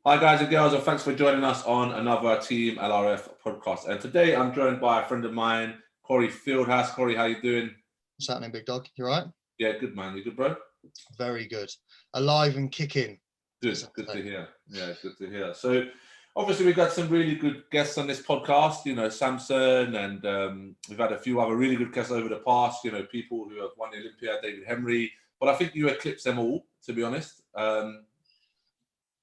Hi guys and girls, and thanks for joining us on another Team LRF podcast. And today I'm joined by a friend of mine, Corey Fieldhouse. Corey, how you doing? What's happening, big dog? You all right? Yeah, good man. You good, bro? Very good. Alive and kicking. Good to hear. Yeah, good to hear. So obviously we've got some really good guests on this podcast, Samson, and we've had a few other really good guests over the past, people who have won the Olympia, David Henry. But I think you eclipsed them all, to be honest.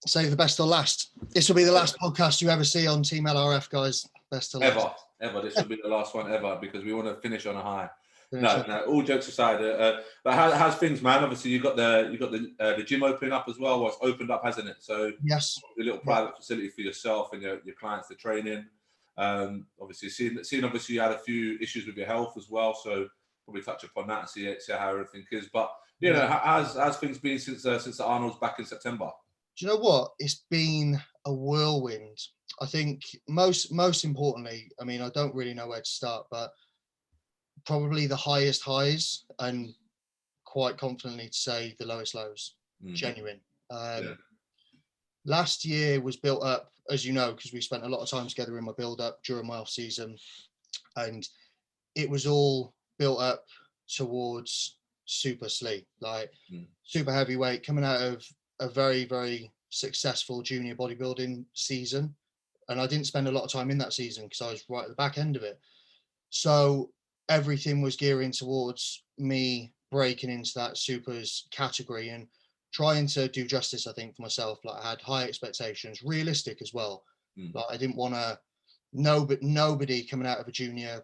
Save the best till last. This will be the last podcast you ever see on Team LRF, guys. Best till last. Ever. This will be the last one ever because we want to finish on a high. No. All jokes aside, but how's things, man? Obviously, you got the gym opening up as well. Well, it's opened up, hasn't it? So yes, a little private facility for yourself and your clients to train in. Obviously, seeing obviously you had a few issues with your health as well. So probably touch upon that and see how everything is. But how's things been since the Arnold's back in September? Do you know what? It's been a whirlwind. I think most importantly, I mean, I don't really know where to start, but probably the highest highs and quite confidently to say the lowest lows. Genuine. Last year was built up, as you know, because we spent a lot of time together in my build up during my off season, and it was all built up towards super sleep, like super heavyweight, coming out of a very, very successful junior bodybuilding season. And I didn't spend a lot of time in that season because I was right at the back end of it. So everything was gearing towards me breaking into that supers category and trying to do justice, I think, for myself. Like, I had high expectations, realistic as well. Like, I didn't want to nobody coming out of a junior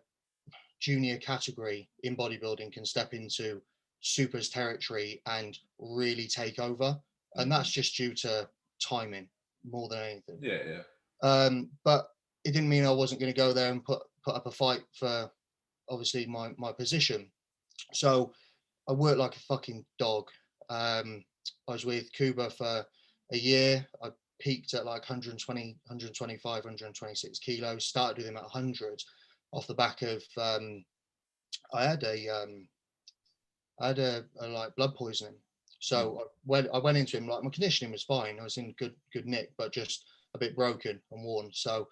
category in bodybuilding can step into supers territory and really take over. And that's just due to timing more than anything. But it didn't mean I wasn't going to go there and put up a fight for obviously my position. So I worked like a fucking dog. I was with Cuba for a year. I peaked at like 120, 125, 126 kilos, started with him at 100 off the back of I had a like blood poisoning. So I went into him, like, my conditioning was fine. I was in good nick, but just a bit broken and worn. So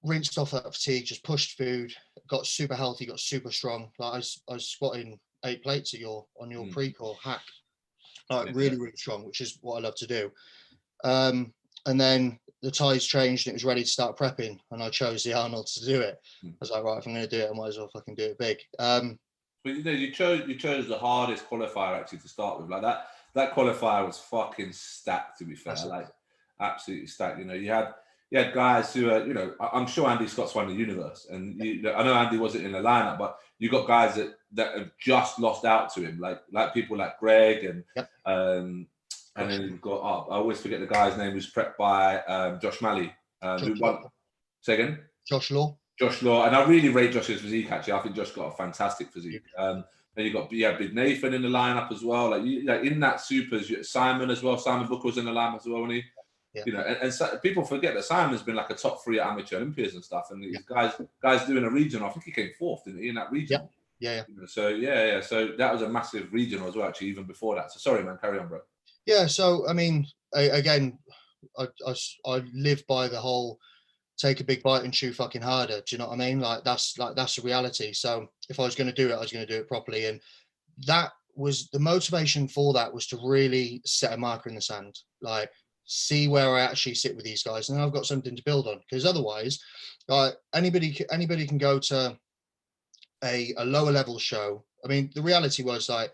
rinsed off that fatigue, just pushed food, got super healthy, got super strong. Like, I was squatting 8 plates on your pre-core hack, like really strong, which is what I love to do. And then the tides changed and it was ready to start prepping, and I chose the Arnold to do it. I was like, right, if I'm going to do it, I might as well fucking do it big. But you chose the hardest qualifier actually to start with. Like that qualifier was fucking stacked, to be fair. Like, absolutely stacked. You had guys who are, I'm sure Andy Scott's won the universe, and I know Andy wasn't in the lineup, but you got guys that have just lost out to him, like people like Greg and then you've got, I always forget the guy's name, who's prepped by Josh Malley, who won. Say again? Josh Law, and I really rate Josh's physique. Actually, I think Josh got a fantastic physique. Then you got Big Nathan in the lineup as well. Like in that supers, Simon as well. Simon Booker was in the lineup as well, wasn't he? And so people forget that Simon's been like a top 3 at amateur Olympias and stuff. And these guys doing a regional. I think he came 4th in that region. So So that was a massive regional as well. Actually, even before that. So sorry, man. Carry on, bro. Yeah. So I mean, again, I live by the whole take a big bite and chew fucking harder. Do you know what I mean? That's the reality. So if I was going to do it, I was going to do it properly. And that was the motivation for that, was to really set a marker in the sand, like see where I actually sit with these guys. And I've got something to build on, because otherwise, anybody can go to a lower level show. I mean, the reality was, like,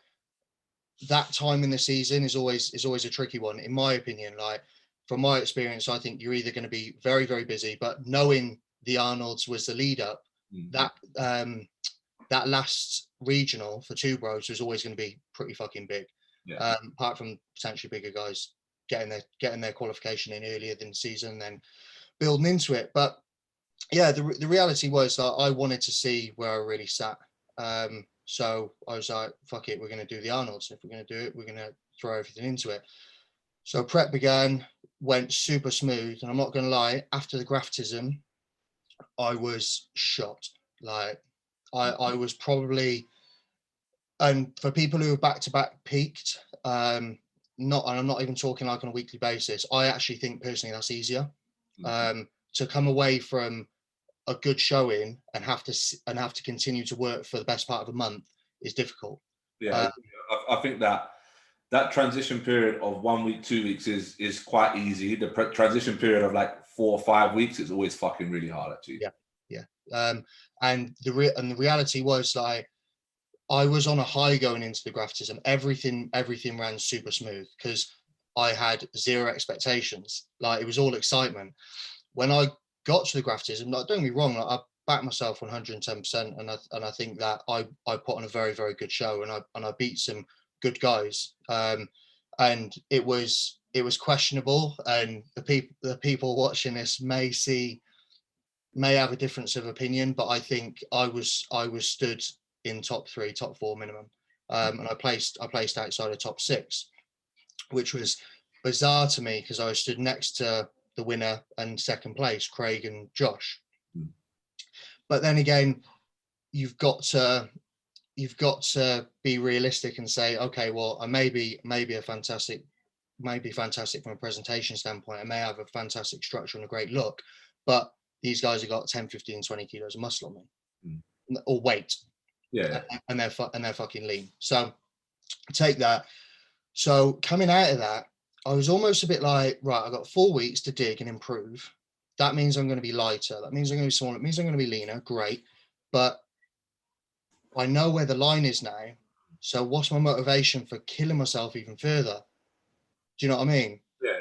that time in the season is always a tricky one, in my opinion. Like, from my experience, I think you're either going to be very, very busy, but knowing the Arnolds was the lead up, that last regional for Two Bros was always going to be pretty fucking big. Apart from potentially bigger guys getting their qualification in earlier than the season, then building into it. But yeah, the reality was that I wanted to see where I really sat. So I was like, fuck it, we're going to do the Arnolds. If we're going to do it, we're going to throw everything into it. So prep began, went super smooth, and I'm not going to lie, after the graftism, I was shot. Like, I was probably, and for people who have back-to-back peaked, not, and I'm not even talking like on a weekly basis, I actually think personally that's easier. To come away from a good showing and have to continue to work for the best part of a month is difficult. Yeah, I think that transition period of 1 week, 2 weeks is quite easy. The transition period of like 4 or 5 weeks is always fucking really hard, actually. And the reality was, like, I was on a high going into the graftism. Everything ran super smooth because I had zero expectations. Like, it was all excitement. When I got to the graftism, like, don't get me wrong, like, I backed myself 110%, and I think that I put on a very, very good show, and I beat some good guys. And it was questionable, and the people watching this may have a difference of opinion, but I think I was stood in top 3, top 4 minimum, and I placed outside of top 6, which was bizarre to me because I was stood next to the winner and second place, Craig and Josh. But then again, you've got to be realistic and say, okay, well, I may be fantastic from a presentation standpoint. I may have a fantastic structure and a great look, but these guys have got 10, 15, 20 kilos of muscle on me, or weight. Yeah. And they're fucking lean. So take that. So coming out of that, I was almost a bit like, right, I've got 4 weeks to dig and improve. That means I'm going to be lighter. That means I'm going to be smaller. It means I'm going to be leaner. Great. But I know where the line is now. So what's my motivation for killing myself even further? Do you know what I mean? Yeah.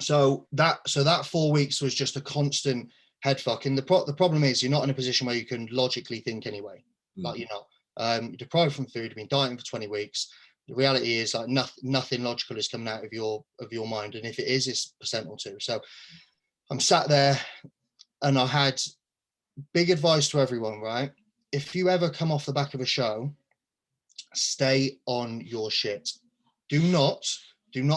So that 4 weeks was just a constant head fuck. And the problem is you're not in a position where you can logically think anyway. Like, you're not. You're deprived from food. You've been dieting for 20 weeks. The reality is, like, nothing logical is coming out of your mind. And if it is, it's % or 2. So I'm sat there, and I had big advice to everyone, right? If you ever come off the back of a show, stay on your shit. Do not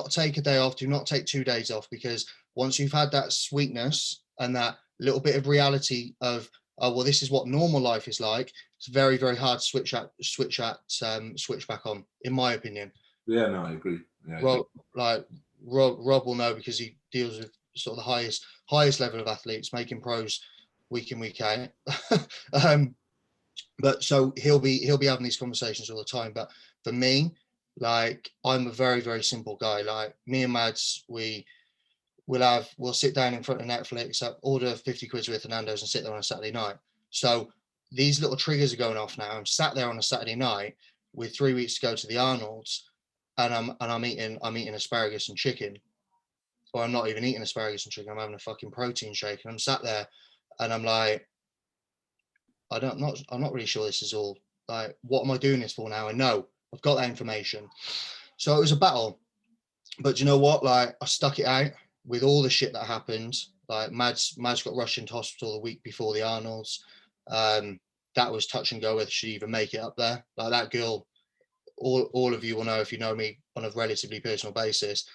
take a day off. Do not take 2 days off, because once you've had that sweetness and that little bit of reality of, oh, well, this is what normal life is like, it's very, very hard to switch back on, in my opinion. Yeah, no, I agree. Yeah, Rob will know, because he deals with sort of the highest level of athletes, making pros week in, week out. But so he'll be having these conversations all the time. But for me, like, I'm a very, very simple guy. Like, me and Mads, we'll sit down in front of Netflix, order 50 quid worth of Nando's, and sit there on a Saturday night. So these little triggers are going off now. I'm sat there on a Saturday night with 3 weeks to go to the Arnold's, and I'm eating asparagus and chicken. Or I'm not even eating asparagus and chicken. I'm having a fucking protein shake, and I'm sat there, and I'm like, I'm not really sure this is all, like, what am I doing this for now? I know I've got that information. So it was a battle, but you know what? Like, I stuck it out with all the shit that happened. Like, Mads got rushed into hospital the week before the Arnold's. That was touch and go whether she'd even make it up there. Like, that girl, all of you will know, if you know me on a relatively personal basis,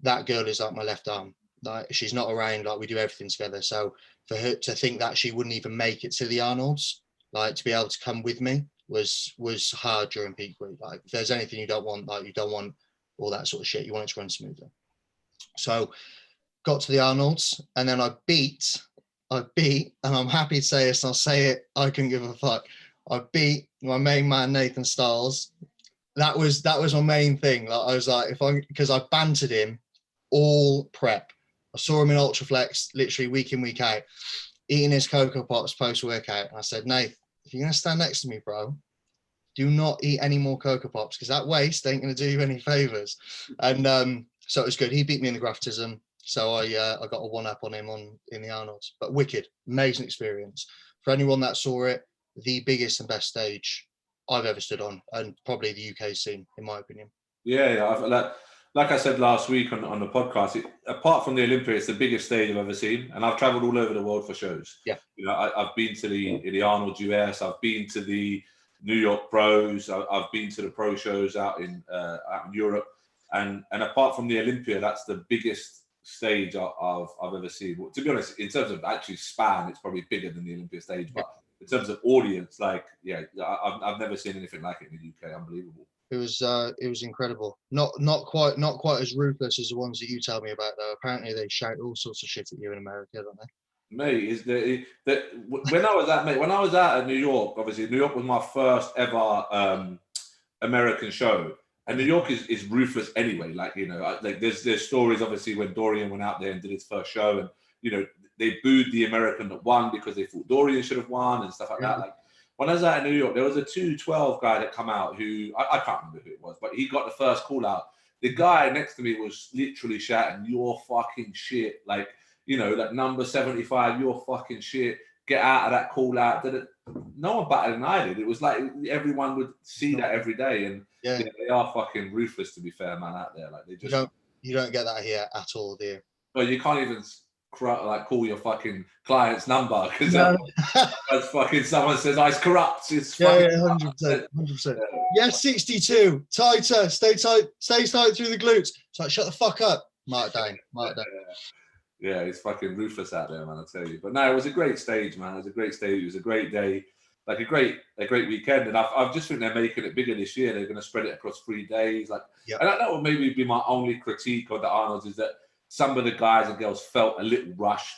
that girl is like my left arm. Like, she's not around. Like, we do everything together. So for her to think that she wouldn't even make it to the Arnold's, like, to be able to come with me was hard during peak week. Like, if there's anything you don't want, like, you don't want all that sort of shit. You want it to run smoothly. So got to the Arnold's, and then I beat, and I'm happy to say this, and I'll say it, I couldn't give a fuck. I beat my main man, Nathan Stiles. That was my main thing. Like, I was like, because I bantered him all prep. I saw him in Ultraflex literally week in, week out, eating his Cocoa Pops post-workout. And I said, Nate, if you're going to stand next to me, bro, do not eat any more Cocoa Pops, because that waste ain't going to do you any favors. And so it was good. He beat me in the graftism. So I got a 1-up on him in the Arnold's. But wicked, amazing experience. For anyone that saw it, the biggest and best stage I've ever stood on, and probably the UK scene, in my opinion. Yeah. Like I said last week on the podcast, apart from the Olympia, it's the biggest stage I've ever seen, and I've travelled all over the world for shows. Yeah, I've been to the Arnold US, I've been to the New York Pros, I've been to the pro shows out in Europe, and apart from the Olympia, that's the biggest stage I've ever seen. Well, to be honest, in terms of actually span, it's probably bigger than the Olympia stage, but in terms of audience, like, I've never seen anything like it in the UK. Unbelievable. It was incredible. Not quite as ruthless as the ones that you tell me about though. Apparently they shout all sorts of shit at you in America, don't they? Mate, when I was at when I was out at New York, obviously New York was my first ever American show, and New York is ruthless anyway. Like, you know, like there's stories obviously when Dorian went out there and did his first show, and you know they booed the American that won because they thought Dorian should have won and stuff like that. Like when I was out in New York, there was a 212 guy that come out who I can't remember who it was, but he got the first call out. The guy next to me was literally shouting, "You're fucking shit!" Like, you know, like number 75, you're fucking shit. Get out of that call out. No one batted an eyelid. It was like everyone would see that every day, and yeah, they are fucking ruthless, to be fair, man, out there. Like they just you don't get that here at all, do you? Well, you can't even like call your fucking client's number because that's fucking someone says, "Oh, it's corrupt." It's yeah, 100%, 100%. Yeah, 62. Tighter, stay tight through the glutes. It's like, shut the fuck up, Mark Dane. Yeah, it's fucking ruthless out there, man. I tell you. But no, it was a great stage, man. It was a great stage. It was a great day, like a great weekend. And I've just think they're making it bigger this year. They're going to spread it across 3 days. Like, and that will maybe be my only critique of the Arnolds is that some of the guys and girls felt a little rushed,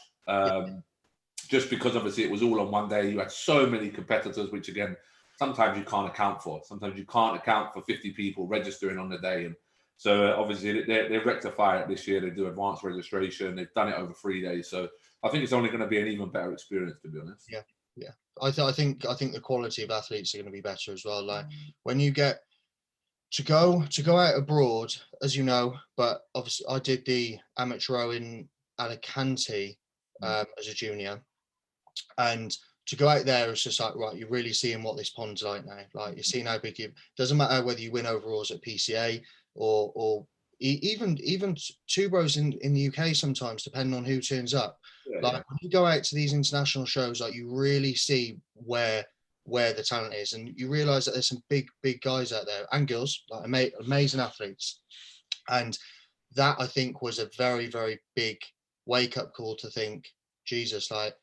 just because obviously it was all on one day. You had so many competitors, which again, sometimes you can't account for. Sometimes you can't account for 50 people registering on the day. And so obviously they rectify it this year. They do advanced registration. They've done it over 3 days. So I think it's only going to be an even better experience, to be honest. Yeah. I think the quality of athletes are going to be better as well. Like when you get to go out abroad, as you know, but obviously I did the amateur in Alicante as a junior, and to go out there, it's just like, right, you're really seeing what this pond's like now. Like you're seeing how big it doesn't matter whether you win overalls at PCA or even two bros in the UK sometimes, depending on who turns up. When you go out to these international shows, like you really see where the talent is, and you realize that there's some big guys out there and girls, like amazing athletes. And that I think was a very, very big wake up call to think, Jesus, like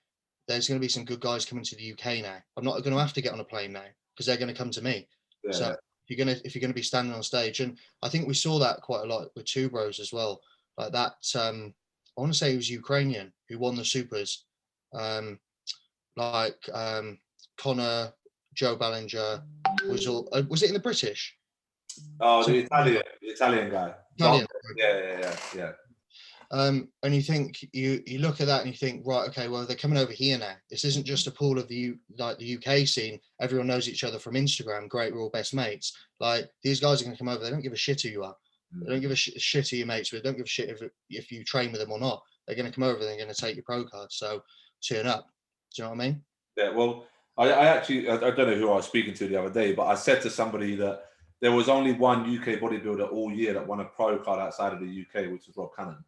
there's going to be some good guys coming to the UK now. I'm not going to have to get on a plane now because they're going to come to me. So if you're going to be standing on stage, and I think we saw that quite a lot with Two Bros as well, like that. I want to say he was Ukrainian who won the supers, Connor, Joe Ballinger was all. Was it in the British? Oh, the Italian guy. Italian. Yeah. And you think you look at that and you think, right, okay, well they're coming over here now. This isn't just a pool of the UK scene. Everyone knows each other from Instagram. Great, we're all best mates. Like these guys are going to come over. They don't give a shit who you are. They don't give a shit who your mates with. They don't give a shit if you train with them or not. They're going to come over and they're going to take your pro card. So turn up. Do you know what I mean? Yeah. Well, I actually I don't know who I was speaking to the other day, but I said to somebody that there was only one UK bodybuilder all year that won a pro card outside of the UK, which was Rob Cannon.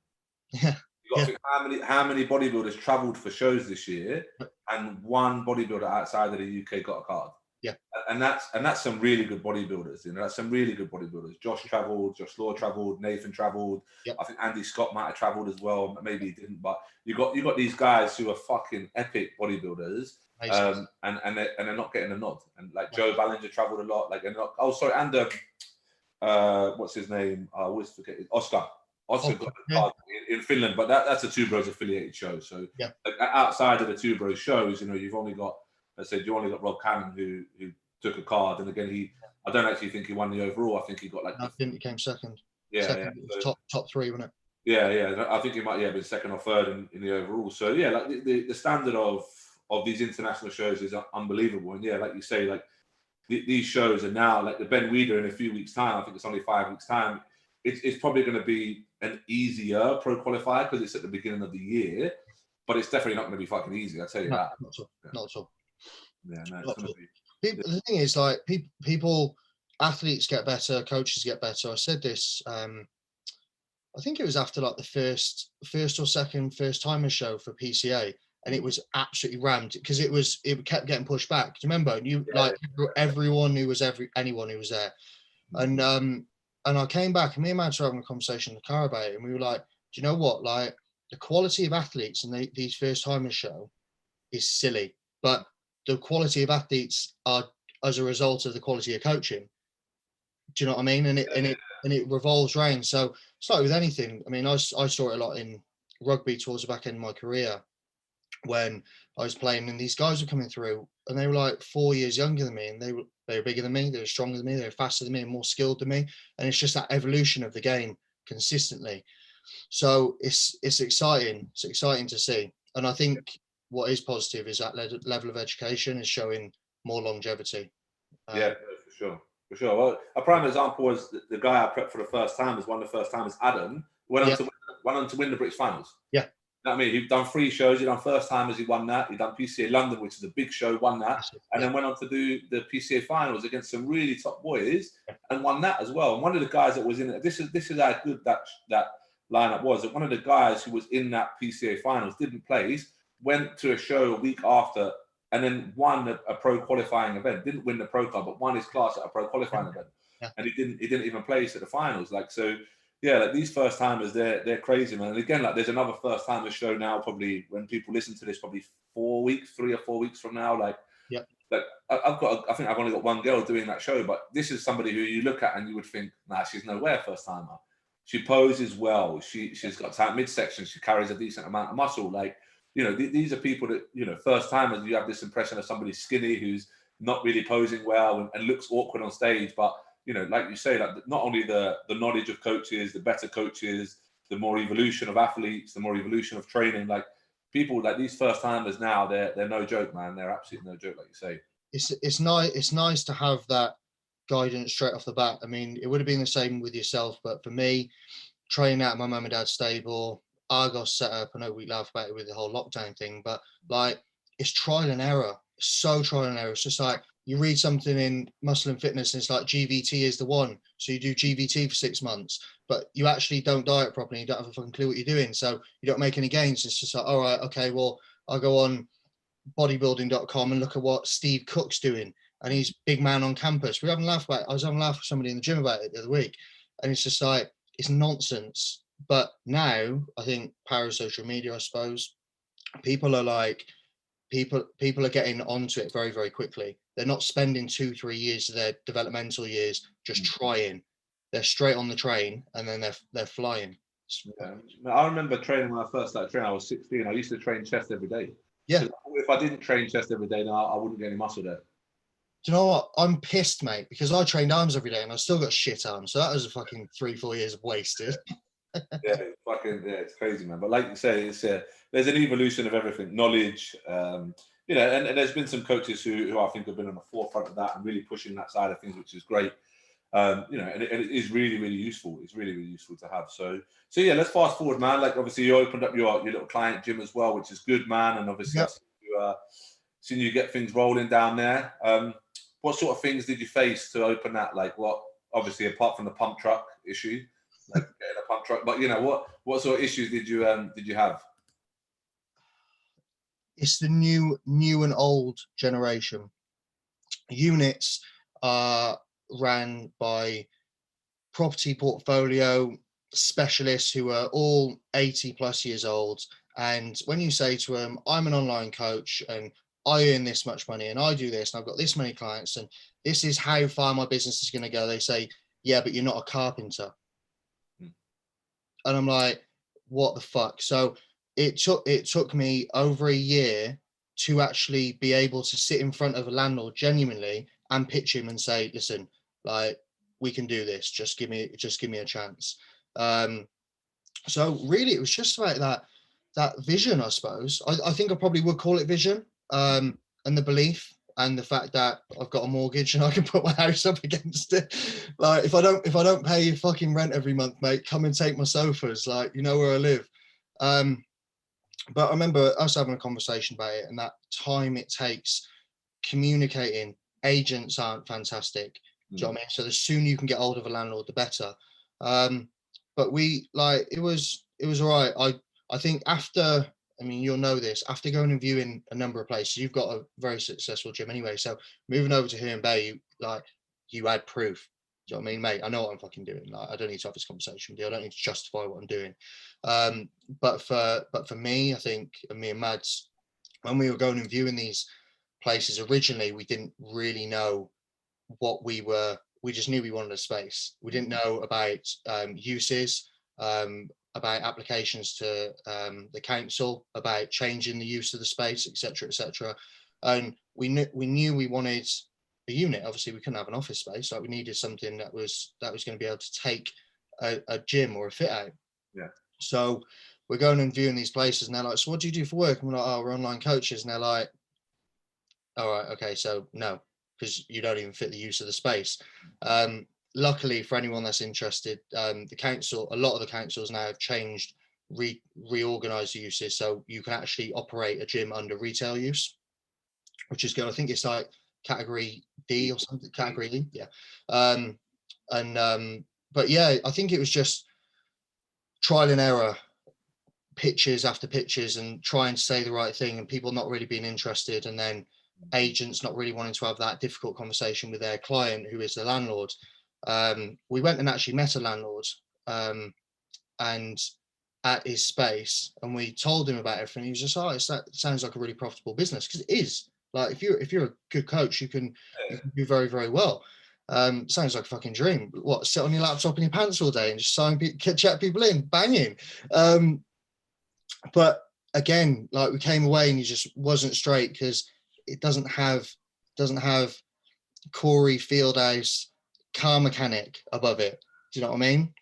Yeah. You got to think how many bodybuilders travelled for shows this year, and one bodybuilder outside of the UK got a card. Yeah. And that's some really good bodybuilders. You know, that's some really good bodybuilders. Josh travelled, Josh Law travelled, Nathan travelled. Yep. I think Andy Scott might have travelled as well. Maybe he didn't, but you got these guys who are fucking epic bodybuilders. And they're not getting a nod. And like Joe Ballinger travelled a lot. Like what's his name? I always forget it. Oscar got the card in Finland, but that's a Two Bros affiliated show. So like, outside of the Two Bros shows, you know, you've only got, you only got Rob Cannon who took a card, and again I don't actually think he won the overall. I think he got like I think he came second. Yeah, second, so, top three, wasn't it? Yeah. I think he might been second or third in the overall. So yeah, like the standard of these international shows is unbelievable. And yeah, like you say, like these shows are now like the Ben Weider in a few weeks' time. I think it's only 5 weeks' time. It's probably going to be an easier pro qualifier because it's at the beginning of the year, but it's definitely not going to be fucking easy. I tell you that. Not at all. Yeah, no, it's going to be. The thing is, like people, athletes get better, coaches get better. I said this. I think it was after like the first timer show for PCA, and it was absolutely rammed because it kept getting pushed back. Do you remember? Everyone who was anyone who was there, and I came back and me and Matt were having a conversation in the car about it, and we were like, do you know what? Like the quality of athletes in these first timers show is silly, but the quality of athletes are as a result of the quality of coaching. Do you know what I mean? And it revolves around. So it's like with anything. I mean, I saw it a lot in rugby towards the back end of my career when I was playing, and these guys were coming through, and they were like 4 years younger than me, and they were bigger than me, they were stronger than me, they were faster than me, and more skilled than me. And it's just that evolution of the game consistently. So it's exciting. It's exciting to see. And I think what is positive is that level of education is showing more longevity. Yeah, for sure. For sure. Well, a prime example was the guy I prepped for the first time was one of the first timers, Adam, went Yeah, on to win the British finals. yeah, You know what I mean? He'd done 3 shows, he'd done first timers, he won that. He'd done PCA London, which is a big show, won that. And yeah, then went on to do the PCA finals against some really top boys yeah, and won that as well. And one of the guys that was in it, this is how good that lineup was. That one of the guys who was in that PCA finals didn't place, went to a show a week after, and then won a pro qualifying event. Didn't win the pro card, but won his class at a pro qualifying event. yeah. And he didn't even place at the finals. Like, so yeah, like these first timers, they're crazy, man. And again, like there's another first timer show now, probably when people listen to this, probably 3 or 4 weeks from now. Like I think I've only got one girl doing that show, but this is somebody who you look at and you would think, nah, she's nowhere first timer. She poses well. She's got tight midsection. She carries a decent amount of muscle. Like, you know, these are people that, you know, first timers, you have this impression of somebody skinny who's not really posing well and looks awkward on stage. But, you know, like you say, like not only the knowledge of coaches, the better coaches, the more evolution of athletes, the more evolution of training, like people like these first timers now, they're no joke, man. They're absolutely no joke, like you say. It's nice to have that guidance straight off the bat. I mean, it would have been the same with yourself, but for me, training out my mum and dad's stable, Argos set up. I know we laugh about it with the whole lockdown thing, but like it's trial and error. It's so trial and error. It's just like you read something in Muscle and Fitness, and it's like GVT is the one. So you do GVT for 6 months, but you actually don't diet properly. You don't have a fucking clue what you're doing, so you don't make any gains. It's just like, all right, okay, well, I'll go on bodybuilding.com and look at what Steve Cook's doing, and he's big man on campus. I was having a laugh with somebody in the gym about it the other week, and it's just like it's nonsense. But now I think power of social media, I suppose, people are like people are getting onto it very, very quickly. They're not spending 2-3 years of their developmental years just trying. They're straight on the train and then they're flying. Yeah. I remember training when I first started training. I was 16. I used to train chest every day. Yeah. If I didn't train chest every day, then I wouldn't get any muscle there. Do you know what? I'm pissed, mate, because I trained arms every day and I still got shit arms. So that was a fucking 3-4 years wasted. Yeah, it's crazy, man. But like you say, it's there's an evolution of everything, knowledge. You know, and there's been some coaches who I think have been on the forefront of that and really pushing that side of things, which is great. You know, and it is really, really useful. It's really, really useful to have. So yeah, let's fast forward, man. Like obviously you opened up your little client gym as well, which is good, man. And obviously Yep. I've seen you get things rolling down there. What sort of things did you face to open that? Like what, obviously apart from the pump truck issue, like getting a pump truck, but you know, what sort of issues did you have? It's the new and old generation. Units are ran by property portfolio specialists who are all 80 plus years old. And when you say to them, I'm an online coach and I earn this much money and I do this and I've got this many clients and this is how far my business is going to go, they say, yeah, but you're not a carpenter. And I'm like, what the fuck? So it took me over a year to actually be able to sit in front of a landlord genuinely and pitch him and say, listen, like we can do this. Just give me a chance. So really, it was just about that vision, I suppose. I think I probably would call it vision, and the belief and the fact that I've got a mortgage and I can put my house up against it. Like if I don't pay your fucking rent every month, mate, come and take my sofas. Like you know where I live. But I remember us having a conversation about it and that time it takes communicating. Agents aren't fantastic. Do you know what I mean? So the sooner you can get hold of a landlord, the better. But we like it was all right. I think after, I mean, you'll know this, after going and viewing a number of places, you've got a very successful gym anyway. So moving over to Herne Bay, you had proof. Do you know what I mean, mate? I know what I'm fucking doing. Like, I don't need to have this conversation with you. I don't need to justify what I'm doing. But for me, I think, and me and Mads, when we were going and viewing these places originally, we didn't really know what we were we just knew we wanted a space. We didn't know about uses, about applications to the council, about changing the use of the space, etc., etc. And we knew we wanted a unit. Obviously, we couldn't have an office space, so we needed something that was going to be able to take a gym or a fit out. Yeah. So we're going and viewing these places, and they're like, "So what do you do for work?" And we're like, "Oh, we're online coaches." And they're like, "All right, okay, so no, because you don't even fit the use of the space." Luckily for anyone that's interested, the council, a lot of the councils now have changed, reorganized the uses, so you can actually operate a gym under retail use, which is good. I think it's like category D or something, category E, yeah. But yeah, I think it was just trial and error, pitches after pitches, and trying to say the right thing, and people not really being interested, and then agents not really wanting to have that difficult conversation with their client, who is the landlord. We went and actually met a landlord, and at his space, and we told him about everything. He was just, "Oh, that sounds like a really profitable business," because it is. Like, if you're a good coach, you can do very, very well. Sounds like a fucking dream. What, sit on your laptop and your pants all day and just chat people in, banging. But again, like, we came away and he just wasn't straight, because it doesn't have Corey Fieldhouse car mechanic above it. Do you know what I mean?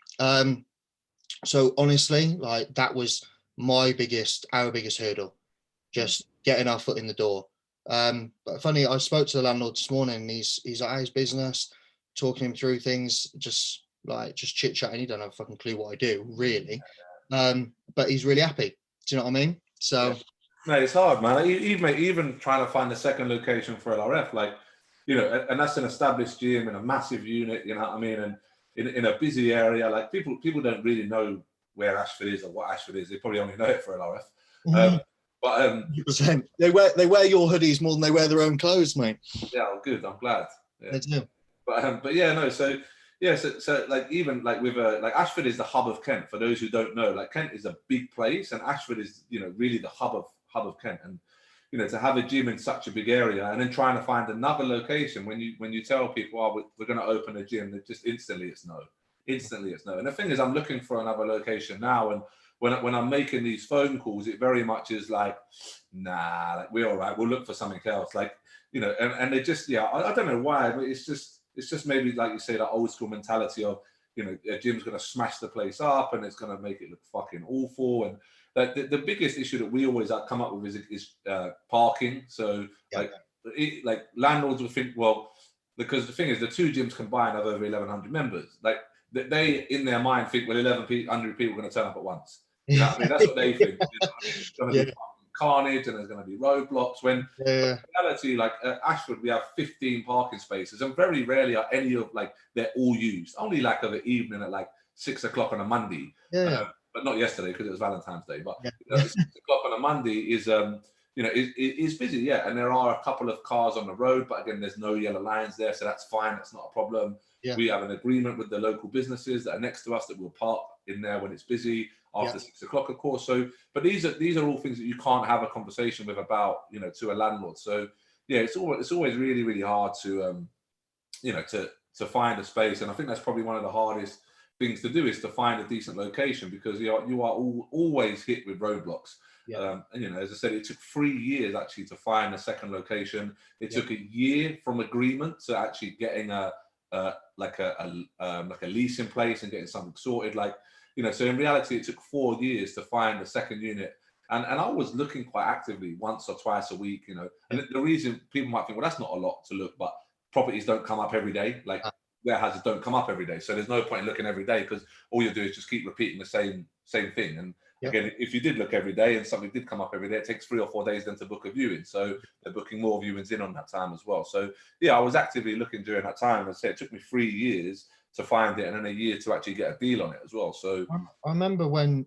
So honestly, like, that was our biggest hurdle, just getting our foot in the door. But funny, I spoke to the landlord this morning, and he's like, "How's business?" Talking him through things, just chit chatting. He don't have a fucking clue what I do, really. But he's really happy. Do you know what I mean? So, no, it's hard, man. Even trying to find a second location for LRF, like, you know, and that's an established gym in a massive unit, you know what I mean, and in a busy area. Like, people don't really know where Ashford is or what Ashford is. They probably only know it for LRF. But 100%. They wear your hoodies more than they wear their own clothes, mate. Yeah, well, good. I'm glad. Yeah. They do. But yeah, no. So yeah, so like, even like with like, Ashford is the hub of Kent. For those who don't know, like, Kent is a big place, and Ashford is, you know, really the hub of Kent. And, you know, to have a gym in such a big area, and then trying to find another location, when you tell people, "Oh, we're going to open a gym," that just instantly it's no. And the thing is, I'm looking for another location now, and when I'm making these phone calls, it very much is like, "Nah, like, we're all right. We'll look for something else." Like, you know, and they just, yeah, I don't know why, but it's just maybe, like you say, that old school mentality of, you know, a gym's going to smash the place up and it's going to make it look fucking awful. And like, the biggest issue that we always come up with is parking. So like landlords will think, well, because the thing is, the two gyms combined have over 1,100 members. Like, they in their mind think, well, 1,100 people are going to turn up at once. You know what I mean? That's what they think. You know what I mean? It's going to be carnage, and there's going to be roadblocks. When in reality, like, at Ashford, we have 15 parking spaces, and very rarely are any of, like, they're all used. Only like of the evening at like 6 o'clock on a Monday. But not yesterday, because it was Valentine's Day. But you know, 6 o'clock on a Monday is you know, is busy, yeah. And there are a couple of cars on the road, but again, there's no yellow lines there, so that's fine. That's not a problem. We have an agreement with the local businesses that are next to us that will park in there when it's busy after 6 o'clock, of course. So, but these are all things that you can't have a conversation with about, you know, to a landlord. So yeah, it's always really, really hard to you know, to find a space. And I think that's probably one of the hardest things to do, is to find a decent location, because you are always hit with roadblocks. And, you know, as I said, it took 3 years actually to find a second location. It took a year from agreement to actually getting like a lease in place and getting something sorted. Like, you know, so in reality, it took 4 years to find a second unit. And I was looking quite actively once or twice a week, you know. And the reason people might think, well, that's not a lot to look, but properties don't come up every day. Like, warehouses don't come up every day. So there's no point in looking every day, because all you do is just keep repeating the same thing. And again, if you did look every day and something did come up every day, it takes 3 or 4 days then to book a viewing. So they're booking more viewings in on that time as well. So yeah, I was actively looking during that time. I say it took me 3 years to find it, and then a year to actually get a deal on it as well. So I remember when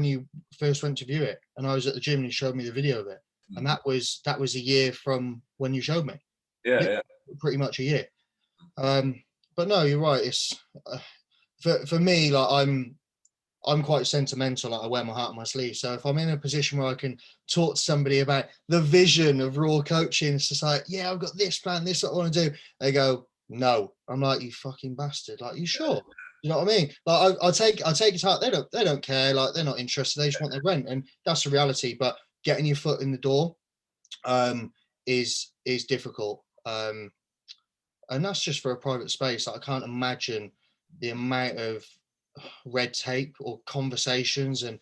you first went to view it, and I was at the gym and you showed me the video of it, and that was a year from when you showed me. Yeah. Pretty much a year. But no, you're right. It's for me, like, I'm quite sentimental. Like, I wear my heart on my sleeve. So if I'm in a position where I can talk to somebody about the vision of raw coaching, it's just like, yeah, I've got this plan, this is what I want to do. They go, No. I'm like, you fucking bastard. Like, you sure? You know what I mean? Like, I take it out. They don't care. Like, they're not interested. They just want their rent, and that's the reality. But getting your foot in the door is difficult. And that's just for a private space. Like, I can't imagine the amount of red tape or conversations and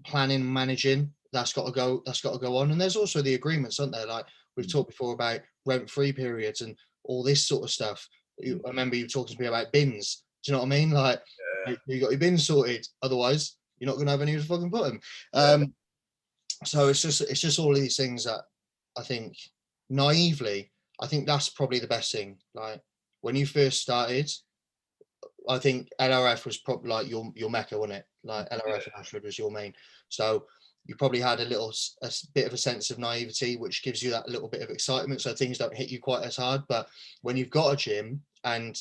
planning, managing that's got to go on. And there's also the agreements, aren't there? Like we've talked before about rent-free periods and all this sort of stuff. I remember you talking to me about bins. Do you know what I mean? Like you got your bins sorted, otherwise you're not going to have anywhere to fucking put them. So it's just all these things that I think naively, I think that's probably the best thing. Like when you first started, I think LRF was probably like your mecca, wasn't it? Like LRF and Ashford was your main. So you probably had a bit of a sense of naivety, which gives you that little bit of excitement. So things don't hit you quite as hard. But when you've got a gym and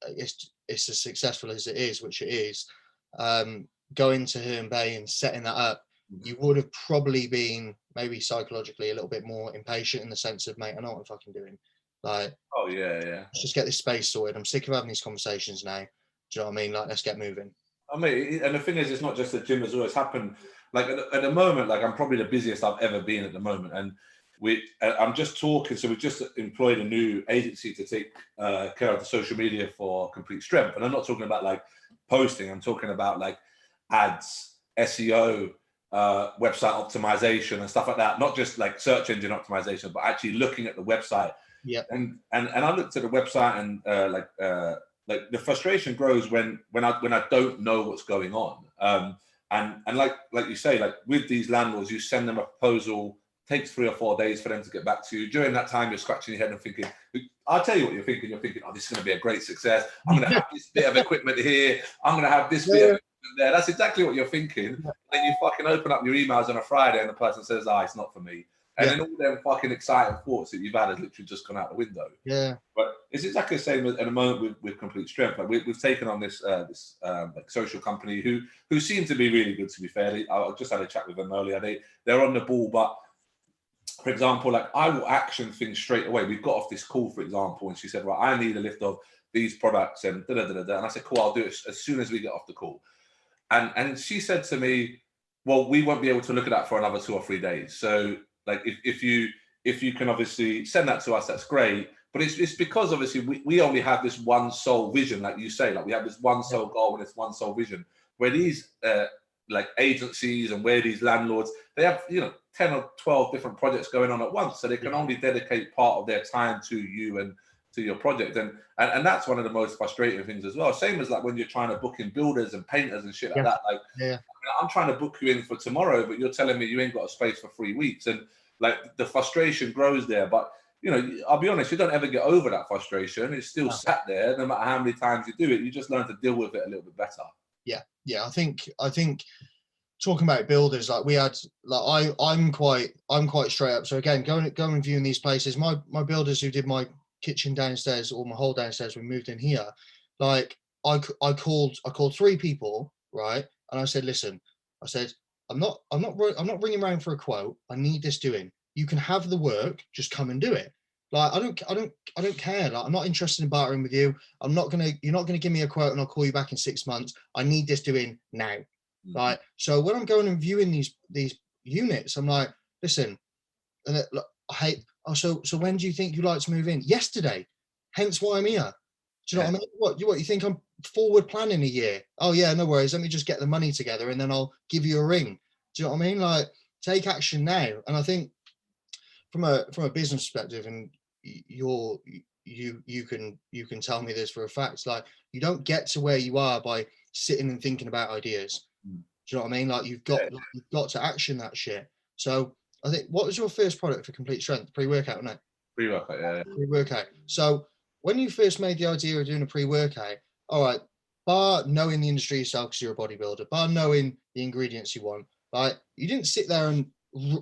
it's as successful as it is, which it is, going to Herne Bay and setting that up, you would have probably been maybe psychologically a little bit more impatient in the sense of, mate, I know what I'm fucking doing. Like, oh yeah, let's just get this space sorted. I'm sick of having these conversations now. Do you know what I mean? Like, let's get moving. I mean, and the thing is, it's not just at gym as always happened. Like at the moment, like I'm probably the busiest I've ever been at the moment, and I'm just talking. So we've just employed a new agency to take care of the social media for Complete Strength, and I'm not talking about like posting. I'm talking about like ads, SEO, website optimization, and stuff like that. Not just like search engine optimization, but actually looking at the website. Yeah. And I looked at the website and like the frustration grows when I don't know what's going on. And like you say, like with these landlords, you send them a proposal, takes 3 or 4 days for them to get back to you. During that time, you're scratching your head and thinking, I'll tell you what you're thinking. You're thinking, oh, this is going to be a great success. I'm going to have this bit of equipment here. I'm going to have this bit of equipment there. That's exactly what you're thinking. And then you fucking open up your emails on a Friday and the person says, it's not for me. And then all them fucking exciting thoughts that you've had has literally just gone out the window. Yeah. But it's exactly the same at the moment with Complete Strength. Like we've taken on this like social company who seem to be really good. To be fair, I just had a chat with them earlier. They're on the ball, but for example, like I will action things straight away. We've got off this call, for example, and she said, "Well, I need a list of these products," and and I said, "Cool, I'll do it as soon as we get off the call." And she said to me, "Well, we won't be able to look at that for another 2 or 3 days. So, like, if you can obviously send that to us, that's great." But it's because obviously we only have this one sole vision, like you say, like we have this one sole goal and it's one sole vision. Where these like agencies and where these landlords, they have 10 or 12 different projects going on at once, so they can only dedicate part of their time to you and to your project, and that's one of the most frustrating things as well. Same as like when you're trying to book in builders and painters and shit like that. Like I'm trying to book you in for tomorrow, but you're telling me you ain't got a space for 3 weeks, and like the frustration grows there. But I'll be honest, you don't ever get over that frustration. It's still sat there, no matter how many times you do it. You just learn to deal with it a little bit better. Yeah. I think talking about builders, like we had, like I'm quite straight up. So again, going and viewing these places, my builders who did my kitchen downstairs or my whole downstairs, we moved in here. Like I called 3 people, right? And I said, listen, I said, I'm not ringing around for a quote. I need this doing. You can have the work, just come and do it. Like I don't care. Like I'm not interested in bartering with you. You're not gonna give me a quote and I'll call you back in 6 months. I need this doing now. Like, so when I'm going and viewing these units, I'm like, listen, and so when do you think you'd like to move in? Yesterday, hence why I'm here. Do you know what I mean? What you think I'm forward planning a year? Oh yeah, no worries. Let me just get the money together and then I'll give you a ring. Do you know what I mean? Like, take action now. And I think from a business perspective, and you can tell me this for a fact, like you don't get to where you are by sitting and thinking about ideas. Do you know what I mean? Like you've got to action that shit. So I think, what was your first product for Complete Strength? Pre-workout, wasn't it? Pre-workout, yeah. Pre-workout. So when you first made the idea of doing a pre-workout, all right, bar knowing the industry yourself because you're a bodybuilder, bar knowing the ingredients you want, like you didn't sit there and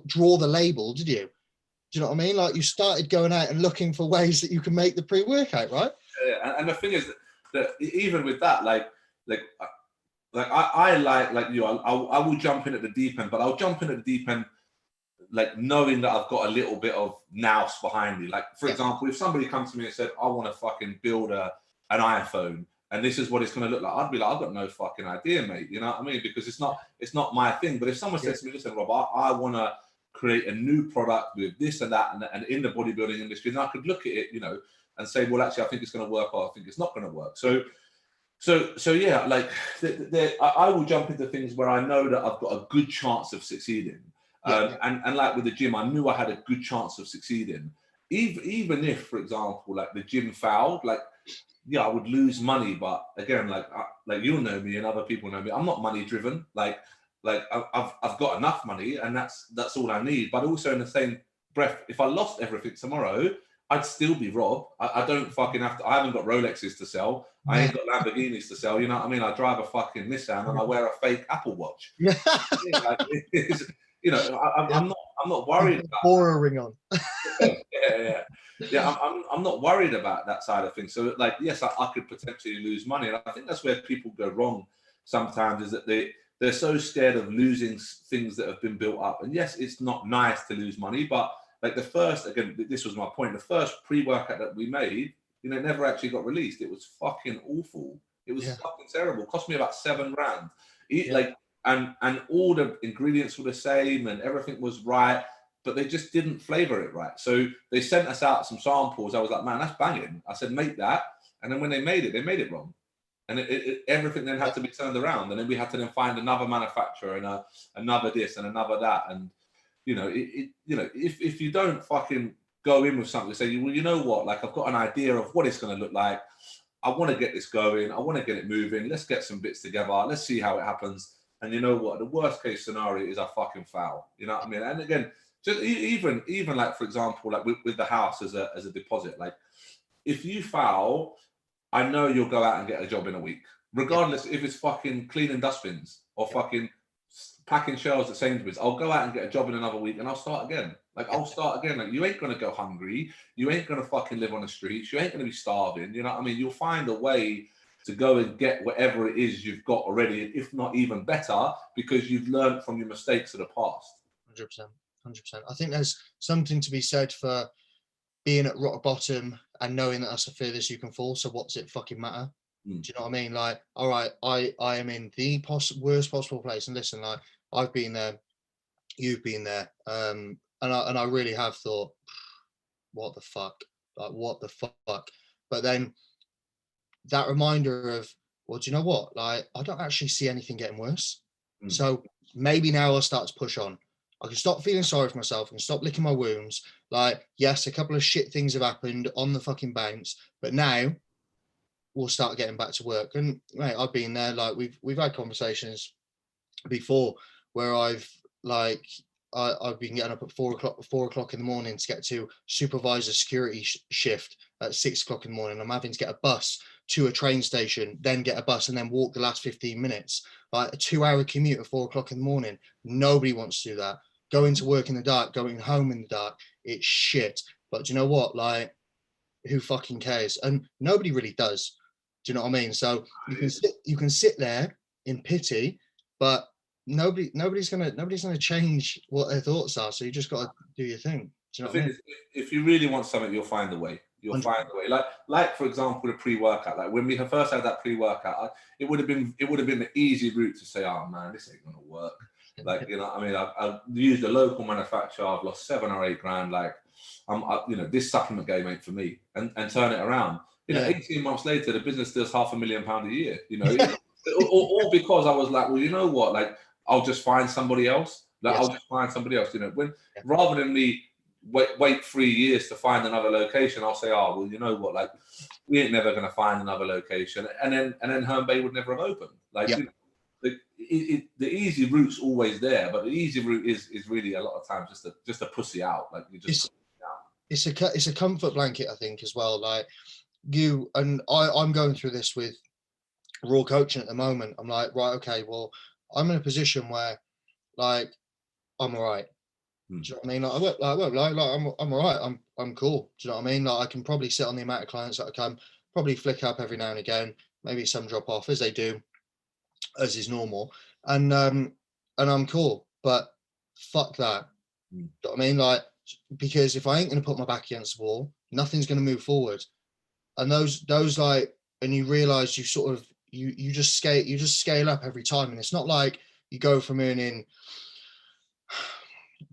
draw the label, did you? Do you know what I mean? Like you started going out and looking for ways that you can make the pre-workout, right? Yeah, and the thing is that even with that, like I like you, I will jump in at the deep end, but I'll jump in at the deep end like knowing that I've got a little bit of nous behind me. Like, for example, if somebody comes to me and said, I want to fucking build an iPhone and this is what it's going to look like, I'd be like, I've got no fucking idea, mate. You know what I mean? Because it's not my thing. But if someone says to me, listen, Rob, I want to create a new product with this and that and in the bodybuilding industry, and I could look at it, you know, and say, well, actually, I think it's going to work, or I think it's not going to work. So yeah, like I will jump into things where I know that I've got a good chance of succeeding. And like with the gym, I knew I had a good chance of succeeding. Even if, for example, like the gym failed, like, yeah, I would lose money. But again, like you'll know me and other people know me, I'm not money driven. Like I've got enough money and that's all I need. But also in the same breath, if I lost everything tomorrow, I'd still be Rob. I don't fucking have to. I haven't got Rolexes to sell. I ain't got Lamborghinis to sell. You know what I mean? I drive a fucking Nissan and I wear a fake Apple Watch. Like, you know, I'm not worried about Aura ring on. yeah. I'm not worried about that side of things. So like, yes, I could potentially lose money, and I think that's where people go wrong sometimes. Is that they're so scared of losing things that have been built up. And yes, it's not nice to lose money, but like the first, again, this was my point, the first pre-workout that we made, you know, never actually got released. It was fucking awful. It was fucking terrible. It cost me about $7,000. Like, and all the ingredients were the same and everything was right, but they just didn't flavor it right. So they sent us out some samples. I was like, man, that's banging. I said, make that. And then when they made it wrong. And everything then had to be turned around. And then we had to then find another manufacturer and another this and another that. And, you know, if you don't fucking go in with something, say, well, you know what, like I've got an idea of what it's going to look like. I want to get this going. I want to get it moving. Let's get some bits together. Let's see how it happens. And you know what? The worst case scenario is I fucking foul. You know what I mean? And again, just even like, for example, like with the house as a deposit, like if you foul, I know you'll go out and get a job in a week, regardless if it's fucking cleaning dustbins or fucking packing shelves at Sainsbury's. I'll go out and get a job in another week and I'll start again. Like I'll start again. Like you ain't gonna go hungry. You ain't gonna fucking live on the streets. You ain't gonna be starving. You know what I mean? You'll find a way to go and get whatever it is you've got already, if not even better, because you've learned from your mistakes of the past. 100%. I think there's something to be said for being at rock bottom and knowing that that's the furthest you can fall. So what's it fucking matter? Do you know what I mean? Like, all right, I am in the worst possible place. And listen, like I've been there, you've been there. And I really have thought, what the fuck? Like, what the fuck? But then that reminder of, well, do you know what? Like, I don't actually see anything getting worse. So maybe now I'll start to push on. I can stop feeling sorry for myself and stop licking my wounds. Like, yes, a couple of shit things have happened on the fucking bounce, but now we'll start getting back to work. And mate, I've been there. Like we've had conversations before where I've been getting up at 4 o'clock in the morning to get to supervisor security shift at 6 o'clock in the morning. I'm having to get a bus to a train station, then get a bus and then walk the last 15 minutes. Like a 2-hour commute at 4 o'clock in the morning. Nobody wants to do that. Going to work in the dark, going home in the dark, it's shit. But do you know what? Like, who fucking cares? And nobody really does. Do you know what I mean? So you can sit there in pity, but nobody's gonna change what their thoughts are. So you just got to do your thing. Do you know what I mean? If you really want something, you'll find a way. You'll 100%. Find a way. Like for example, the pre-workout. Like when we first had that pre-workout, it would have been the easy route to say, "Oh man, this ain't gonna work." Like, you know, I mean, I used a local manufacturer. I've lost 7 or 8 grand. Like, you know, this supplement game ain't for me. And turn it around. You know, 18 months later, the business does £500,000 a year. You know, all because I was like, well, you know what? Like, I'll just find somebody else. Like, I'll just find somebody else. You know, rather than me wait 3 years to find another location, I'll say, oh, well, you know what? Like, we ain't never going to find another location. And then Herne Bay would never have opened. Like, you know, the easy route's always there, but the easy route is really a lot of times just a pussy out. Like, you just it's a comfort blanket, I think, as well. Like you and I'm going through this with raw coaching at the moment. I'm like, right, okay, well, I'm in a position where like I'm all right. Do you know what I mean? Like I'm all right. I'm cool. Do you know what I mean? Like I can probably sit on the amount of clients that I can, probably flick up every now and again, maybe some drop off as they do, as is normal. And I'm cool. But fuck that. You know what I mean? Like, because if I ain't going to put my back against the wall, nothing's going to move forward. And those like, and you realize you sort of, you just scale up every time. And it's not like you go from earning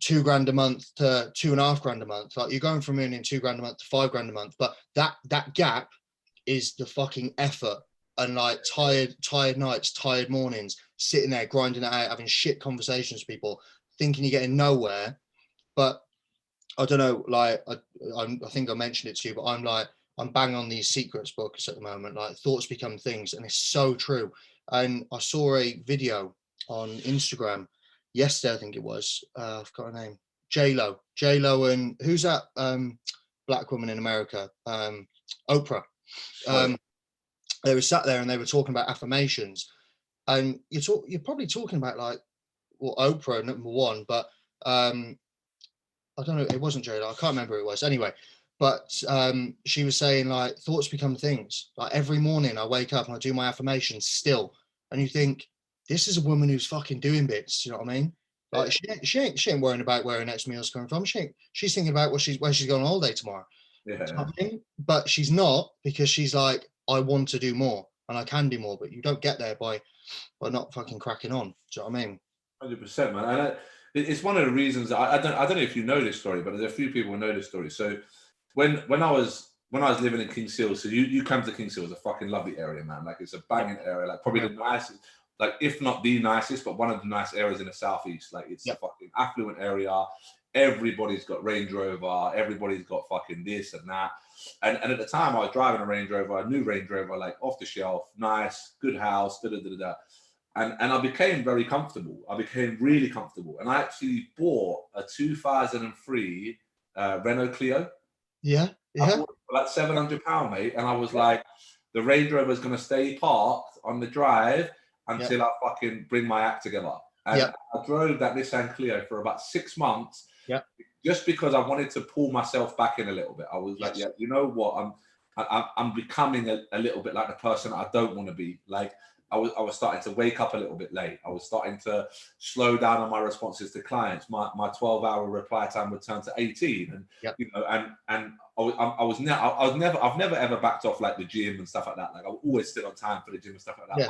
£2,000 a month to £2,500 a month. Like, you're going from earning £2,000 a month to £5,000 a month. But that gap is the fucking effort and like tired nights, tired mornings, sitting there grinding it out, having shit conversations with people, thinking you're getting nowhere. But I don't know, like I think I mentioned it to you, but I'm bang on these secrets books at the moment, like thoughts become things, and it's so true. And I saw a video on Instagram yesterday, I think it was, I've got her name, J-Lo, and who's that black woman in America, Oprah. They were sat there and they were talking about affirmations, and you're probably talking about like, well, Oprah number one, but I don't know, it wasn't J-Lo, I can't remember who it was. Anyway, but she was saying like thoughts become things. Like every morning I wake up and I do my affirmations still, and you think, this is a woman who's fucking doing bits. You know what I mean? Like she ain't worrying about where her next meal's coming from. She's thinking about where she's going on holiday tomorrow. Yeah. You know what I mean? But she's not, because she's like, I want to do more and I can do more. But you don't get there by not fucking cracking on. Do you know what I mean? 100%, man. And it's one of the reasons that I don't know if you know this story, but there's a few people who know this story. So when I was living in Kings Hill, so you come to Kings Hill, it's a fucking lovely area, man. Like, it's a banging area, like probably the nicest, like if not the nicest, but one of the nice areas in the southeast. Like, it's a fucking affluent area. Everybody's got Range Rover. Everybody's got fucking this and that. And at the time, I was driving a Range Rover, a new Range Rover, like off the shelf, nice, good house, da da da da. And I became very comfortable. I became really comfortable. And I actually bought a 2003 Renault Clio. Yeah. I bought it for like £700, mate. And I was like, the Range Rover is going to stay parked on the drive until I fucking bring my act together. And I drove that Nissan Clio for about 6 months, just because I wanted to pull myself back in a little bit. I was like, yeah, you know what? I'm becoming a little bit like the person I don't want to be. Like, I was starting to wake up a little bit late. I was starting to slow down on my responses to clients. My 12-hour reply time would turn to 18, and you know, and I've never ever backed off like the gym and stuff like that. Like, I always stood on time for the gym and stuff like that.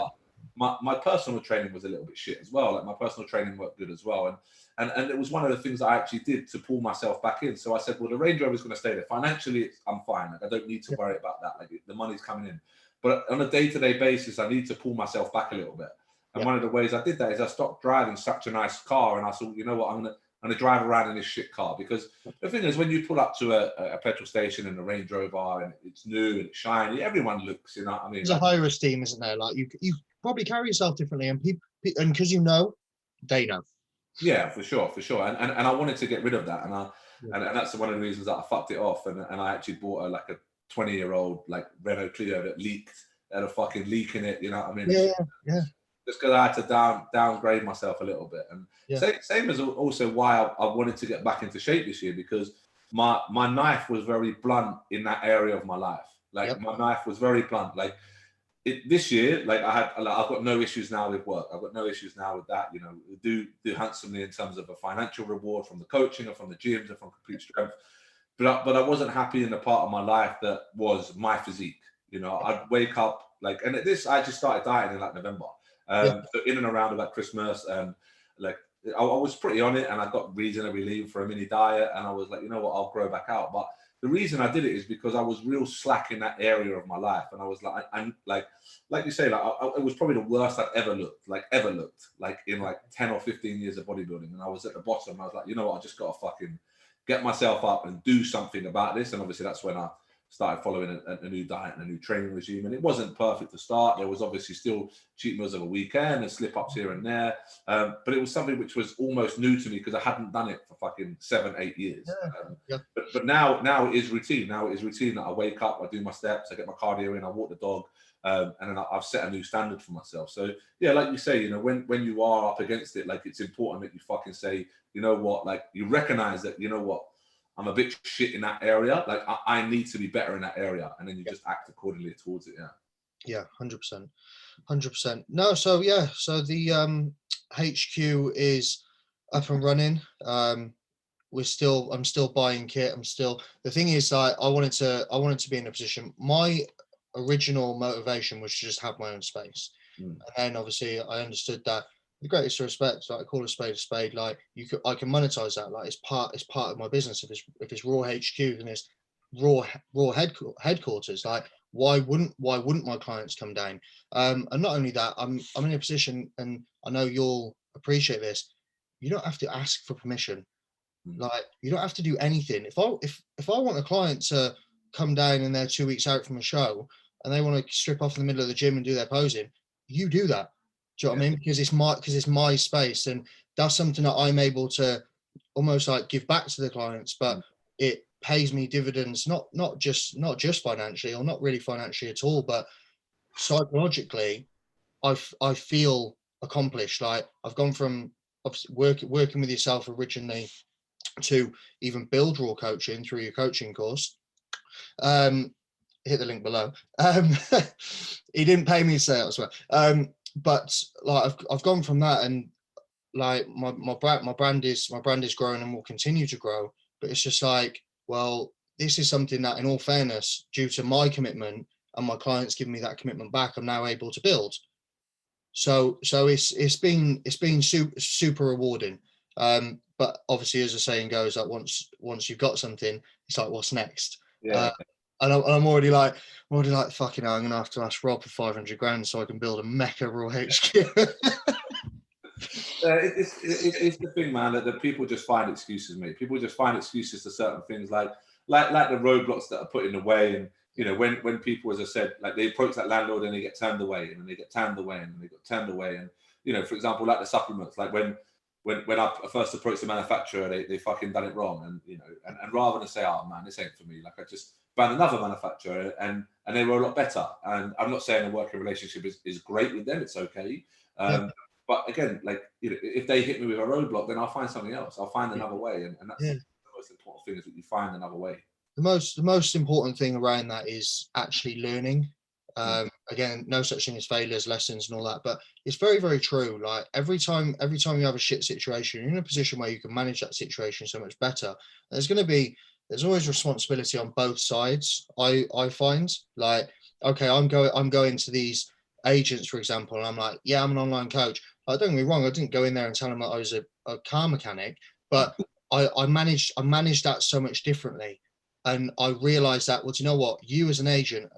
But my personal training was a little bit shit as well. Like, my personal training worked good as well, and it was one of the things I actually did to pull myself back in. So I said, well, the Range Rover is going to stay there. Financially, I'm fine. Like, I don't need to worry about that. Like, the money's coming in. But on a day-to-day basis, I need to pull myself back a little bit. And one of the ways I did that is I stopped driving such a nice car, and I thought, you know what, I'm gonna drive around in this shit car. Because the thing is, when you pull up to a petrol station in a Range Rover and it's new and it's shiny, everyone looks, you know what I mean? There's a higher esteem, isn't there? Like, you probably carry yourself differently, and people, and because you know, they know. Yeah, for sure. And I wanted to get rid of that, and that's one of the reasons that I fucked it off. And I actually bought a 20-year-old like Renault Clio that leaked, had a fucking leak in it. You know what I mean? Yeah. Just because I had to downgrade myself a little bit, and same as also why I wanted to get back into shape this year, because my knife was very blunt in that area of my life. Like, my knife was very blunt. Like, this year, like, I've got no issues now with work. I've got no issues now with that. You know, do handsomely in terms of a financial reward from the coaching or from the gyms or from complete strength. But I wasn't happy in the part of my life that was my physique. You know, I'd wake up like, and this, I just started dieting in like November. So in and around about Christmas, and like, I was pretty on it, and I got reasonably lean for a mini diet, and I was like, you know what, I'll grow back out. But the reason I did it is because I was real slack in that area of my life, and I was like, I'm like you say, like, it was probably the worst I'd ever looked, like in like 10 or 15 years of bodybuilding, and I was at the bottom. I was like, you know what, I just got to fucking get myself up and do something about this. And obviously that's when I started following a new diet and a new training regime. And it wasn't perfect to start. There was obviously still cheat meals of a weekend and slip ups here and there. But it was something which was almost new to me because I hadn't done it for fucking 7-8 years. But now it is routine. Now it is routine that I wake up, I do my steps, I get my cardio in, I walk the dog. And then I've set a new standard for myself. So yeah, like you say, you know, when you are up against it, like, it's important that you fucking say, you know what, like, you recognize that, you know what, I'm a bit shit in that area. Like, I need to be better in that area, and then you just act accordingly towards it. Yeah, 100%. No, so the HQ is up and running. I'm still buying kit. The thing is, like, I wanted to be in a position. My original motivation was to just have my own space. And then obviously I understood that, with the greatest respect, like, I call a spade, like, I can monetize that. Like, it's part of my business. If it's raw HQ, then it's raw headquarters. Like, why wouldn't my clients come down? And not only that, I'm in a position, and I know you'll appreciate this, you don't have to ask for permission. Like, you don't have to do anything. If I want a client to come down and they're 2 weeks out from a show and they want to strip off in the middle of the gym and do their posing, you do that. Do you know what I mean? Because it's my space, and that's something that I'm able to almost like give back to the clients, but it pays me dividends, not just financially, or not really financially at all, but psychologically. I feel accomplished. Like, I've gone from obviously working with yourself originally to even build raw coaching through your coaching course. Hit the link below. He didn't pay me to say it, I swear. But like, I've gone from that, and like, my brand is growing and will continue to grow. But it's just like, well, this is something that, in all fairness, due to my commitment and my clients giving me that commitment back, I'm now able to build. So it's been super rewarding. But obviously, as the saying goes, that once you've got something, it's like, what's next? And I'm already like, fucking hell, I'm gonna have to ask Rob for 500 grand so I can build a mecha raw HQ. It's the thing, man, that people just find excuses, mate. People just find excuses to certain things, like the roadblocks that are put in the way. And you know, when people, as I said, like, they approach that landlord and they get turned away, and they get turned away, and they got turned away. And you know, for example, like the supplements, like when I first approached the manufacturer, they fucking done it wrong. And you know, and rather than say, oh man, this ain't for me, like, I just found another manufacturer, and they were a lot better. And I'm not saying a working relationship is great with them, it's okay. But again, like, you know, if they hit me with a roadblock, then I'll find something else. I'll find another way. And that's the most important thing, is that you find another way. The most important thing around that is actually learning. Again, no such thing as failures, lessons, and all that, but it's very, very true. Like, every time you have a shit situation, you're in a position where you can manage that situation so much better. There's always responsibility on both sides. I find, like, okay, I'm going to these agents, for example, and I'm like, yeah, I'm an online coach. Don't get me wrong, I didn't go in there and tell them that I was a car mechanic, but I managed that so much differently. And I realized that, well, do you know what? You as an agent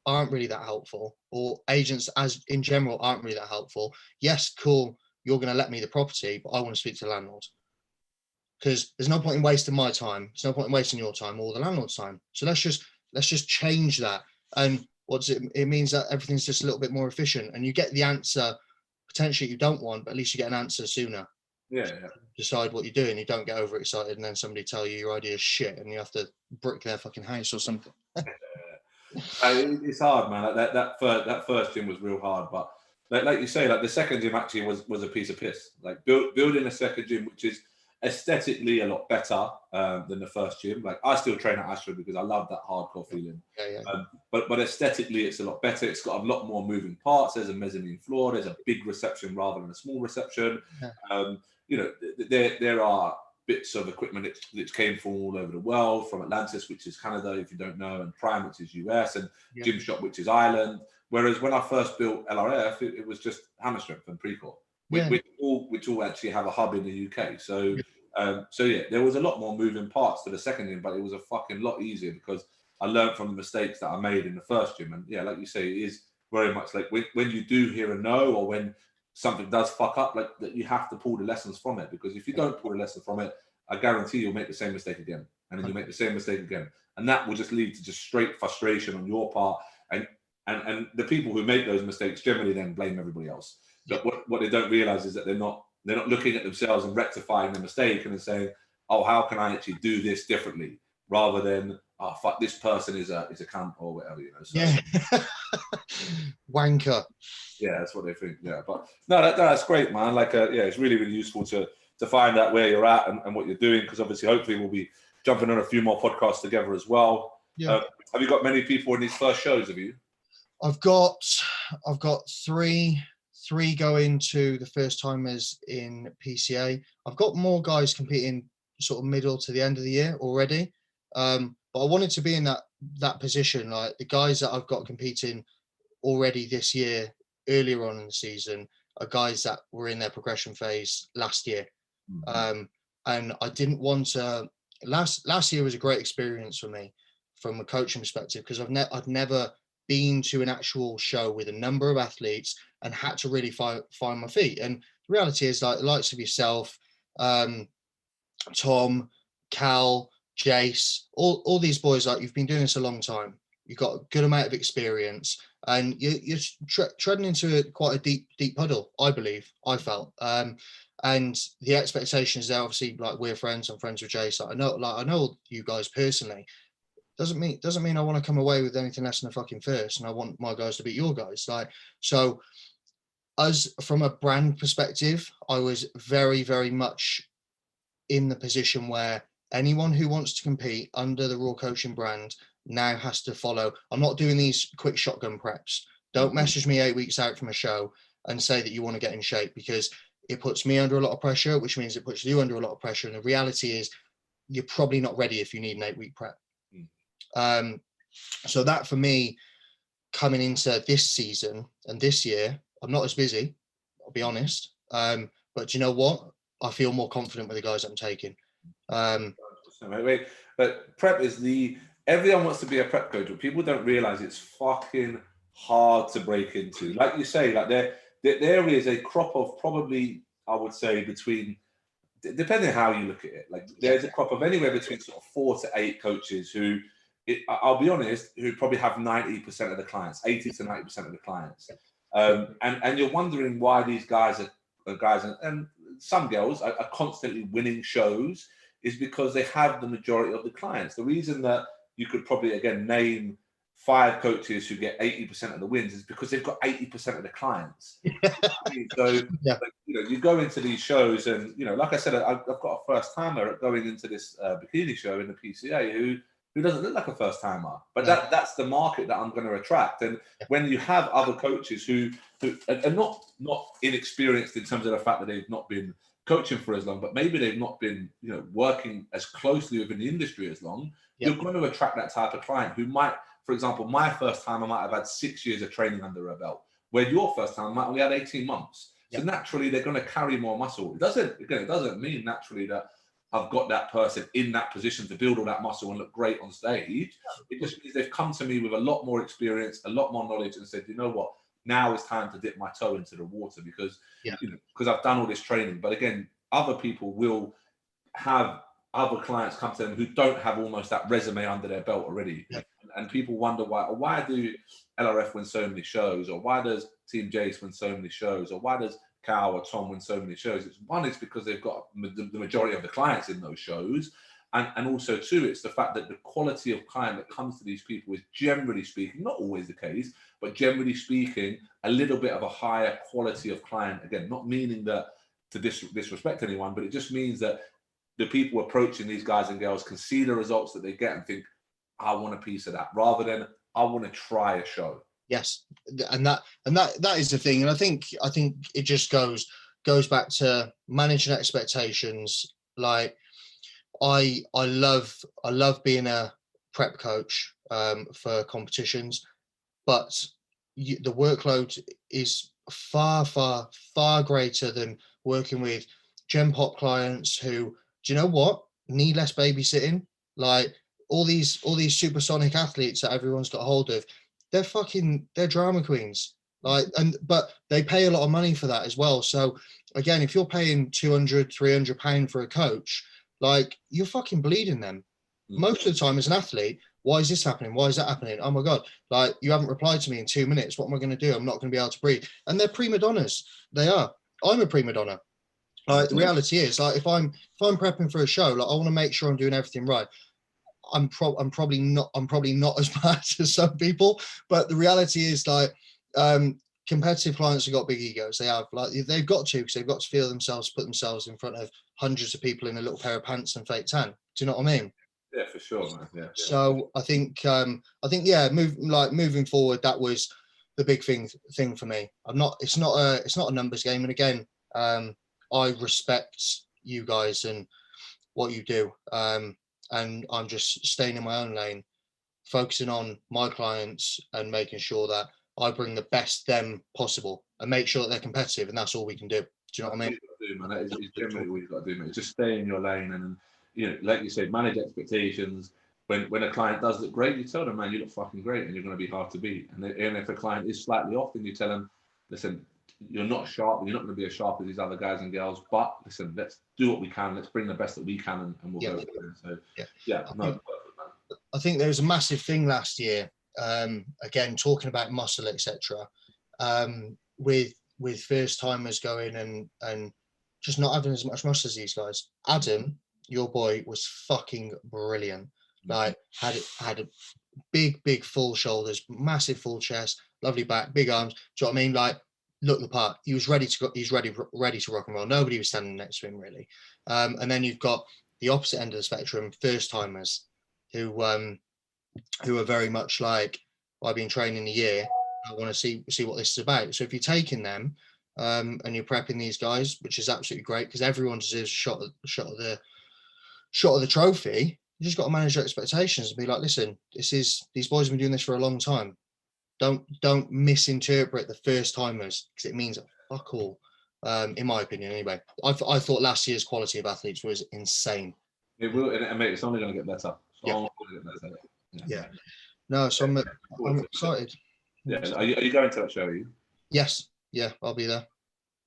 aren't really that helpful, or agents as in general aren't really that helpful. Yes, cool, you're going to let me the property, but I want to speak to the landlord, because there's no point in wasting my time. There's no point in wasting your time or the landlord's time. So let's just change that. And it means that everything's just a little bit more efficient, and you get the answer potentially you don't want, but at least you get an answer sooner. Decide what you're doing. You don't get overexcited and then somebody tell you your idea is shit and you have to brick their fucking house or something. It's hard, man. Like, that first gym was real hard, but like you say, like, the second gym actually was a piece of piss. Like, building a second gym, which is aesthetically a lot better than the first gym. Like, I still train at Ashford because I love that hardcore feeling. But aesthetically, it's a lot better. It's got a lot more moving parts. There's a mezzanine floor. There's a big reception rather than a small reception. You know, there are bits of equipment that came from all over the world, from Atlantis, which is Canada, if you don't know, and Prime, which is US, and Gymshop, which is Ireland. Whereas when I first built LRF, it was just hammer strength and pre-core, which all actually have a hub in the UK. So yeah, there was a lot more moving parts to the second gym, but it was a fucking lot easier because I learned from the mistakes that I made in the first gym. And yeah, like you say, it is very much like when you do hear a no, or when something does fuck up, like, that, you have to pull the lessons from it, because if you don't pull the lesson from it, I guarantee you'll make the same mistake again, and then you'll make the same mistake again, and that will just lead to just straight frustration on your part, and the people who make those mistakes generally then blame everybody else. But what they don't realize is that they're not looking at themselves and rectifying the mistake and then saying, oh, how can I actually do this differently, rather than, oh fuck, this person is a cunt or whatever, you know. So, wanker. Yeah, that's what they think. Yeah, but no, that's great, man. Like, yeah, it's really, really useful to find out where you're at and what you're doing, because obviously, hopefully, we'll be jumping on a few more podcasts together as well. Have you got many people in these first shows? Have you? I've got three going to the first timers in PCA. I've got more guys competing sort of middle to the end of the year already. But I wanted to be in that position. Like the guys that I've got competing already this year, earlier on in the season, are guys that were in their progression phase last year. And I didn't want to. Last year was a great experience for me from a coaching perspective, because I've never been to an actual show with a number of athletes and had to really find my feet. And the reality is, like the likes of yourself, Tom, Cal, Jace, all these boys, like you've been doing this a long time. You've got a good amount of experience, and you're treading into quite a deep puddle, I believe. I felt, and the expectations there. Obviously, like we're friends. I'm friends with Jace. I know you guys personally. Doesn't mean I want to come away with anything less than a fucking first, and I want my guys to beat your guys. Like so, as from a brand perspective, I was very, very much in the position where anyone who wants to compete under the Raw Coaching brand now has to follow. I'm not doing these quick shotgun preps. Don't message me 8 weeks out from a show and say that you want to get in shape, because it puts me under a lot of pressure, which means it puts you under a lot of pressure. And the reality is you're probably not ready if you need an 8-week prep. So that for me, coming into this season and this year, I'm not as busy, I'll be honest. But you know what? I feel more confident with the guys I'm taking. But prep is everyone wants to be a prep coach, but people don't realize it's fucking hard to break into. Like you say, like there is a crop of probably, I would say, between, depending on how you look at it, like there's a crop of anywhere between sort of 4 to 8 coaches who, I'll be honest, who probably have 90% of the clients, 80 to 90% of the clients. And you're wondering why these guys are guys, and some girls are constantly winning shows, is because they have the majority of the clients. The reason that you could probably, again, name 5 coaches who get 80% of the wins is because they've got 80% of the clients. So you go into these shows and, like I said, I've got a first timer going into this bikini show in the PCA who doesn't look like a first timer, but that's the market that I'm going to attract. And when you have other coaches who are not inexperienced in terms of the fact that they've not been coaching for as long, but maybe they've not been working as closely within the industry as long, you're going to attract that type of client who might, for example, my first time I might have had 6 years of training under her belt, where your first time might only had 18 months. So naturally they're going to carry more muscle. It doesn't mean naturally that I've got that person in that position to build all that muscle and look great on stage. It just means they've come to me with a lot more experience, a lot more knowledge, and said, you know what, now it's time to dip my toe into the water because I've done all this training. But again, other people will have other clients come to them who don't have almost that resume under their belt already. And people wonder why do LRF win so many shows, or why does Team Jace win so many shows, or why does Cal or Tom win so many shows? It's because they've got the majority of the clients in those shows, and also too, it's the fact that the quality of client that comes to these people is, generally speaking, not always the case, but generally speaking, a little bit of a higher quality of client. Again, not meaning that to disrespect anyone, but it just means that the people approaching these guys and girls can see the results that they get and think, I want a piece of that, rather than I want to try a show. Yes, and that is the thing, and I think it just goes back to managing expectations. Like I love being a prep coach for competitions, but the workload is far greater than working with Gen Pop clients who, do you know what, need less babysitting. Like all these supersonic athletes that everyone's got a hold of, they're drama queens. Like, but they pay a lot of money for that as well. So again, if you're paying £200-300 for a coach, like, you're fucking bleeding them. Most of the time as an athlete, why is this happening? Why is that happening? Oh my God, like, you haven't replied to me in 2 minutes. What am I going to do? I'm not going to be able to breathe. And they're prima donnas. They are. I'm a prima donna. Like, the reality is, like, if I'm prepping for a show, like, I want to make sure I'm doing everything right. I'm probably not as bad as some people, but the reality is, like, competitive clients have got big egos. They have, like, they've got to, because they've got to feel themselves, put themselves in front of hundreds of people in a little pair of pants and fake tan. Do you know what I mean? Yeah, for sure, man. Yeah. So I think moving forward, that was the big thing for me. It's not a numbers game. And again, I respect you guys, and what you do. And I'm just staying in my own lane, focusing on my clients and making sure that I bring the best them possible and make sure that they're competitive. And that's all we can do. Do you know what I mean? Do, man. That is generally what you've got to do, mate. Just stay in your lane and, you know, like you said, manage expectations. When a client does look great, you tell them, man, you look fucking great, and you're going to be hard to beat. And if a client is slightly off, then you tell them, listen, you're not sharp, you're not going to be as sharp as these other guys and girls, but listen, let's do what we can, let's bring the best that we can, and we'll go from there. So no, I think there was a massive thing last year, again talking about muscle, etc., with first timers going and just not having as much muscle as these guys. Adam, your boy, was fucking brilliant. Like had a big full shoulders, massive full chest, lovely back, big arms. Do you know what I mean? Like, look the part. He was ready to go. He's ready to rock and roll. Nobody was standing next to him really. And then you've got the opposite end of the spectrum, first timers who are very much like, I've been training a year. I want to see what this is about. So if you're taking them and you're prepping these guys, which is absolutely great because everyone deserves a shot of the trophy. You just got to manage your expectations and be like, listen, these boys have been doing this for a long time. Don't misinterpret the first timers because it means fuck all. In my opinion, anyway. I thought last year's quality of athletes was insane. It will, and mate, it's only going to get better. Yeah. No, so I'm excited. Yeah. Are you going to that show? Are you? Yes. Yeah, I'll be there.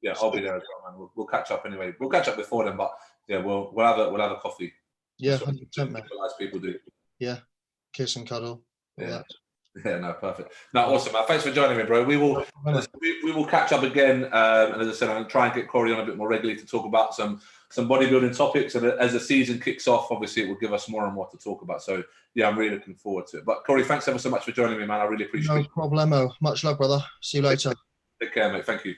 Yeah, I'll be there as well, man. We'll catch up anyway. We'll catch up before then, but yeah, we'll have a coffee. Yeah, 100%, man. People do. Yeah, kiss and cuddle. Yeah. Yeah, no, perfect. No, awesome, man. Thanks for joining me, bro. We will catch up again, and as I said, I'm gonna try and get Corey on a bit more regularly to talk about some bodybuilding topics. And as the season kicks off, obviously, it will give us more and more to talk about. So yeah, I'm really looking forward to it. But Corey, thanks ever so much for joining me, man. I really appreciate it. No problemo. Much love, brother. See you later. Take care, mate. Thank you.